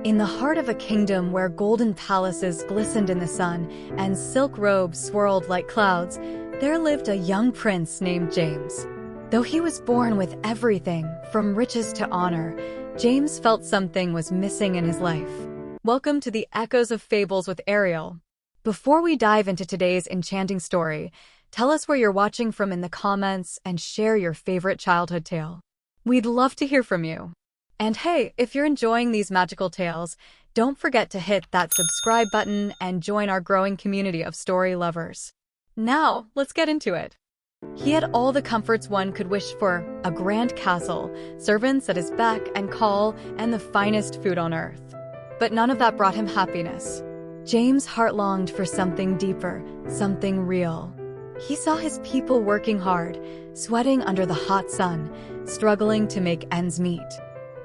In the heart of a kingdom where golden palaces glistened in the sun and silk robes swirled like clouds, there lived a young prince named James. Though he was born with everything, from riches to honor, James felt something was missing in his life. Welcome to the Echoes of Fables with Ariel. Before we dive into today's enchanting story, tell us where you're watching from in the comments and share your favorite childhood tale. We'd love to hear from you. And hey, if you're enjoying these magical tales, don't forget to hit that subscribe button and join our growing community of story lovers. Now, let's get into it. He had all the comforts one could wish for: a grand castle, servants at his beck and call, and the finest food on earth. But none of that brought him happiness. James' heart longed for something deeper, something real. He saw his people working hard, sweating under the hot sun, struggling to make ends meet.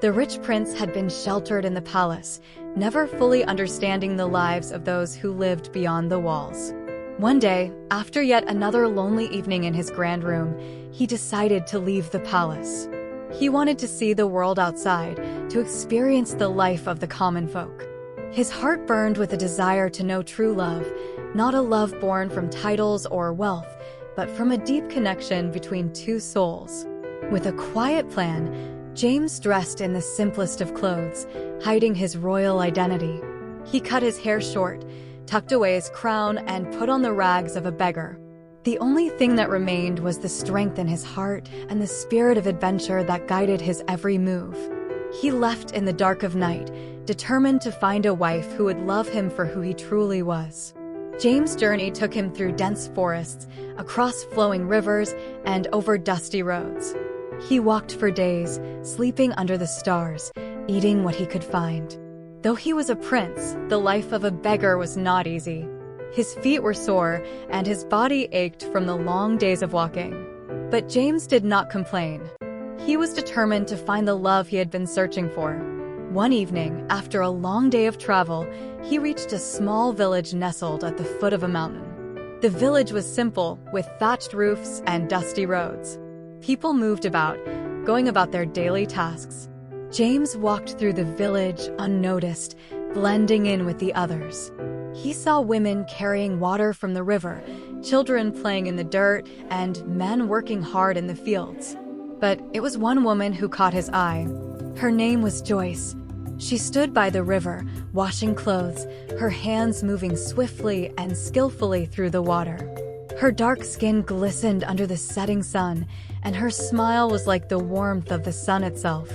The rich prince had been sheltered in the palace, never fully understanding the lives of those who lived beyond the walls. One day, after yet another lonely evening in his grand room, he decided to leave the palace. He wanted to see the world outside, to experience the life of the common folk. His heart burned with a desire to know true love, not a love born from titles or wealth, but from a deep connection between two souls. With a quiet plan, James dressed in the simplest of clothes, hiding his royal identity. He cut his hair short, tucked away his crown, and put on the rags of a beggar. The only thing that remained was the strength in his heart and the spirit of adventure that guided his every move. He left in the dark of night, determined to find a wife who would love him for who he truly was. James' journey took him through dense forests, across flowing rivers, and over dusty roads. He walked for days, sleeping under the stars, eating what he could find. Though he was a prince, the life of a beggar was not easy. His feet were sore, and his body ached from the long days of walking. But James did not complain. He was determined to find the love he had been searching for. One evening, after a long day of travel, he reached a small village nestled at the foot of a mountain. The village was simple, with thatched roofs and dusty roads. People moved about, going about their daily tasks. James walked through the village unnoticed, blending in with the others. He saw women carrying water from the river, children playing in the dirt, and men working hard in the fields. But it was one woman who caught his eye. Her name was Joyce. She stood by the river, washing clothes, her hands moving swiftly and skillfully through the water. Her dark skin glistened under the setting sun, and her smile was like the warmth of the sun itself.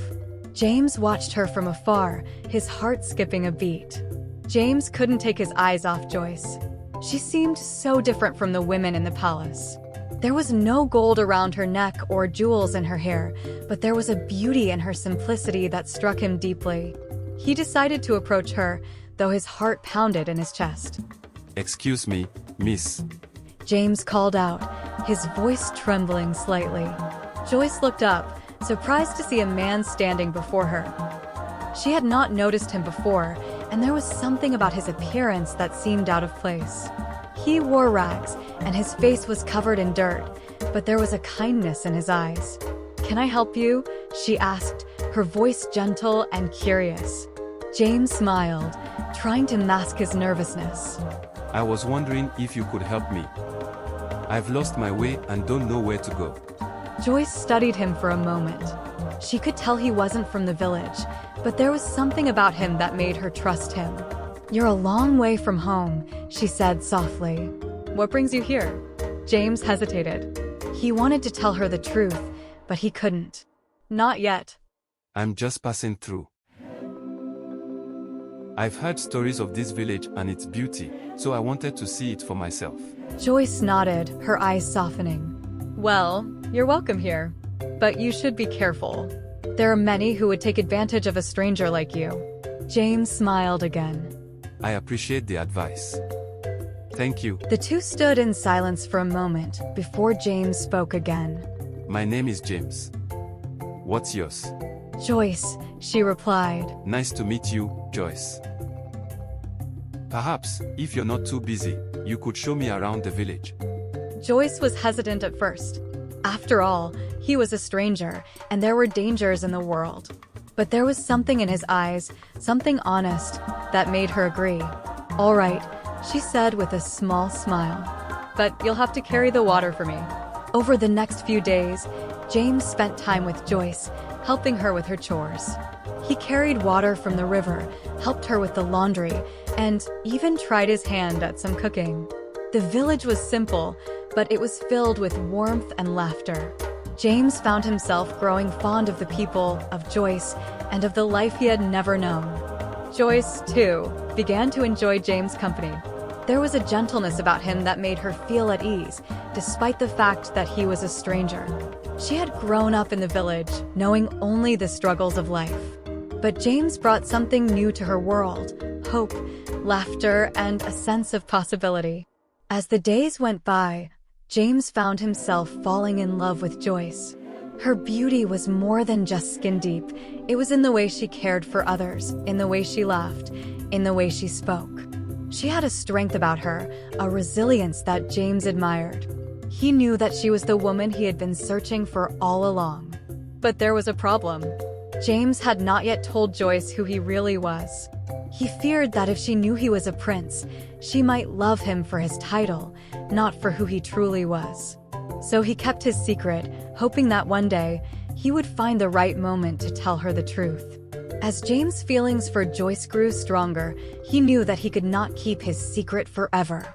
James watched her from afar, his heart skipping a beat. James couldn't take his eyes off Joyce. She seemed so different from the women in the palace. There was no gold around her neck or jewels in her hair, but there was a beauty in her simplicity that struck him deeply. He decided to approach her, though his heart pounded in his chest. "Excuse me, miss," James called out, his voice trembling slightly. Joyce looked up, surprised to see a man standing before her. She had not noticed him before, and there was something about his appearance that seemed out of place. He wore rags, and his face was covered in dirt, but there was a kindness in his eyes. "Can I help you?" she asked, her voice gentle and curious. James smiled, trying to mask his nervousness. "I was wondering if you could help me. I've lost my way and don't know where to go." Joyce studied him for a moment. She could tell he wasn't from the village, but there was something about him that made her trust him. "You're a long way from home," she said softly. "What brings you here?" James hesitated. He wanted to tell her the truth, but he couldn't. Not yet. "I'm just passing through. I've heard stories of this village and its beauty, so I wanted to see it for myself." Joyce nodded, her eyes softening. "Well, you're welcome here, but you should be careful. There are many who would take advantage of a stranger like you." James smiled again. "I appreciate the advice. Thank you." The two stood in silence for a moment before James spoke again. "My name is James. What's yours?" "Joyce," she replied. "Nice to meet you, Joyce. Perhaps, if you're not too busy, you could show me around the village." Joyce was hesitant at first. After all, he was a stranger, and there were dangers in the world. But there was something in his eyes, something honest, that made her agree. "All right," she said with a small smile. "But you'll have to carry the water for me." Over the next few days, James spent time with Joyce, helping her with her chores. He carried water from the river, helped her with the laundry, and even tried his hand at some cooking. The village was simple, but it was filled with warmth and laughter. James found himself growing fond of the people, of Joyce, and of the life he had never known. Joyce, too, began to enjoy James' company. There was a gentleness about him that made her feel at ease, despite the fact that he was a stranger. She had grown up in the village, knowing only the struggles of life. But James brought something new to her world: hope, laughter, and a sense of possibility. As the days went by, James found himself falling in love with Joyce. Her beauty was more than just skin deep. It was in the way she cared for others, in the way she laughed, in the way she spoke. She had a strength about her, a resilience that James admired. He knew that she was the woman he had been searching for all along. But there was a problem. James had not yet told Joyce who he really was. He feared that if she knew he was a prince, she might love him for his title, not for who he truly was. So he kept his secret, hoping that one day he would find the right moment to tell her the truth. As James' feelings for Joyce grew stronger, he knew that he could not keep his secret forever.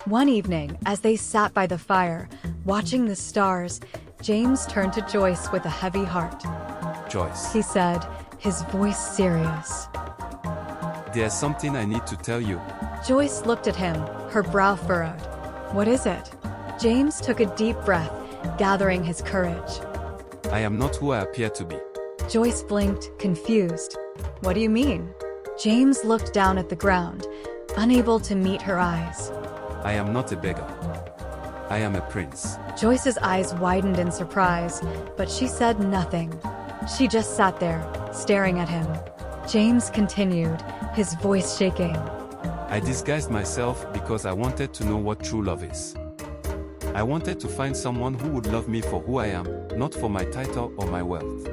One evening, as they sat by the fire, watching the stars, James turned to Joyce with a heavy heart. "Joyce," He said, his voice serious. "there's something I need to tell you." Joyce looked at him, her brow furrowed. "What is it?" James took a deep breath, gathering his courage. "I am not who I appear to be." Joyce blinked, confused. "What do you mean?" James looked down at the ground, unable to meet her eyes. "I am not a beggar. I am a prince." Joyce's eyes widened in surprise, but she said nothing. She just sat there, staring at him. James continued, his voice shaking. "I disguised myself because I wanted to know what true love is. I wanted to find someone who would love me for who I am, not for my title or my wealth.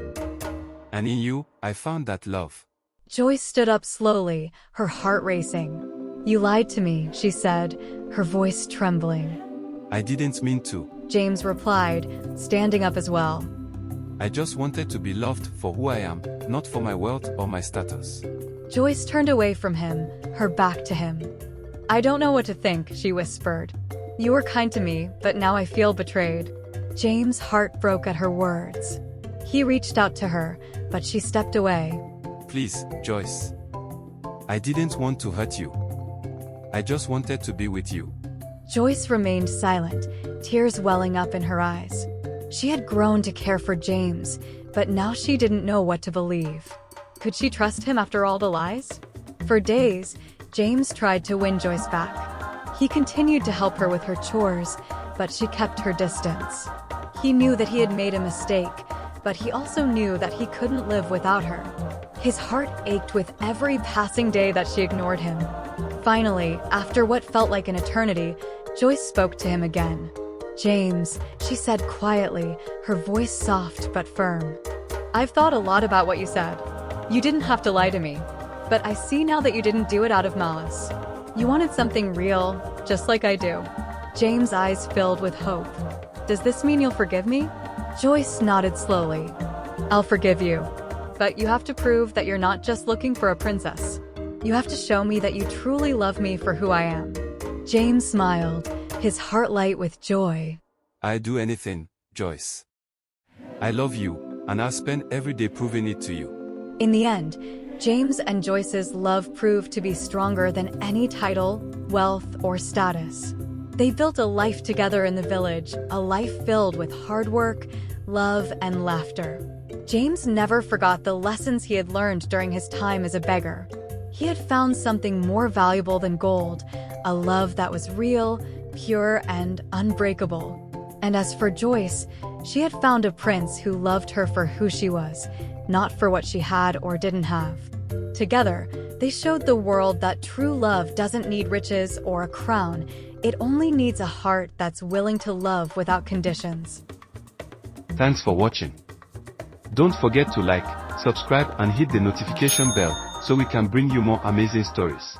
And in you, I found that love." Joyce stood up slowly, her heart racing. "You lied to me," she said, her voice trembling. "I didn't mean to. James replied, standing up as well. I just wanted to be loved for who I am, not for my wealth or my status." Joyce turned away from him, her back to him. "I don't know what to think," she whispered. "You were kind to me, but now I feel betrayed." James' heart broke at her words. He reached out to her, but she stepped away. "Please, Joyce. I didn't want to hurt you. I just wanted to be with you." Joyce remained silent, tears welling up in her eyes. She had grown to care for James, but now she didn't know what to believe. Could she trust him after all the lies? For days, James tried to win Joyce back. He continued to help her with her chores, but she kept her distance. He knew that he had made a mistake, but he also knew that he couldn't live without her. His heart ached with every passing day that she ignored him. Finally, after what felt like an eternity, Joyce spoke to him again. "James," she said quietly, her voice soft but firm. "I've thought a lot about what you said. You didn't have to lie to me. But I see now that you didn't do it out of malice. You wanted something real, just like I do." James' eyes filled with hope. "Does this mean you'll forgive me?" Joyce nodded slowly. "I'll forgive you. But you have to prove that you're not just looking for a princess. You have to show me that you truly love me for who I am." James smiled, his heart light with joy. "I'd do anything, Joyce. I love you, and I'll spend every day proving it to you." In the end, James and Joyce's love proved to be stronger than any title, wealth, or status. They built a life together in the village, a life filled with hard work, love, and laughter. James never forgot the lessons he had learned during his time as a beggar. He had found something more valuable than gold, a love that was real, pure, and unbreakable. And as for Joyce, she had found a prince who loved her for who she was, not for what she had or didn't have. Together, they showed the world that true love doesn't need riches or a crown. It only needs a heart that's willing to love without conditions. Thanks for watching. Don't forget to like, subscribe and hit the notification bell so we can bring you more amazing stories.